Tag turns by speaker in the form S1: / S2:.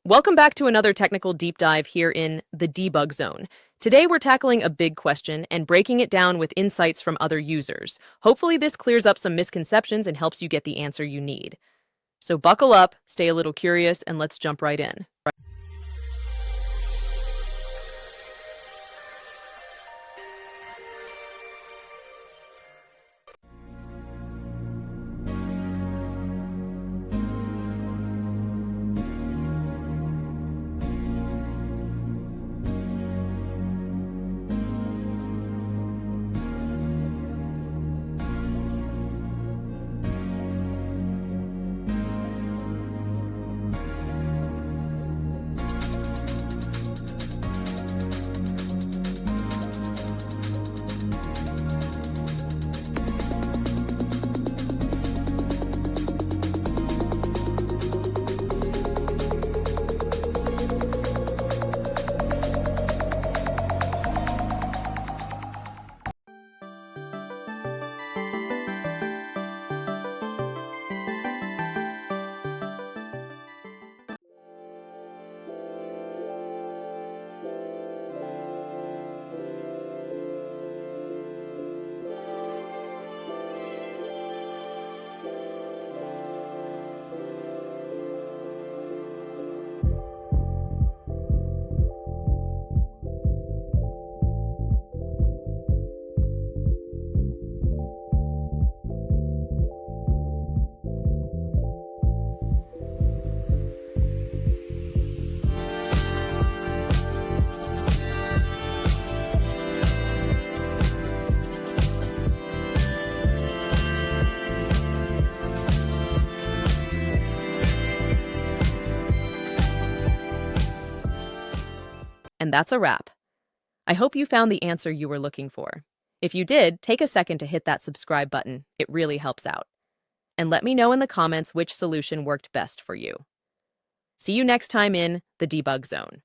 S1: Welcome back to another technical deep dive here in the debug zone. Today we're tackling a big question and breaking it down with insights from other users. Hopefully this clears up some misconceptions and helps you get the answer you need. So buckle up, stay a little curious, and let's jump right in. And that's a wrap. I hope you found the answer you were looking for. If you did, take a second to hit that subscribe button. It really helps out. And let me know in the comments which solution worked best for you. See you next time in the debug zone.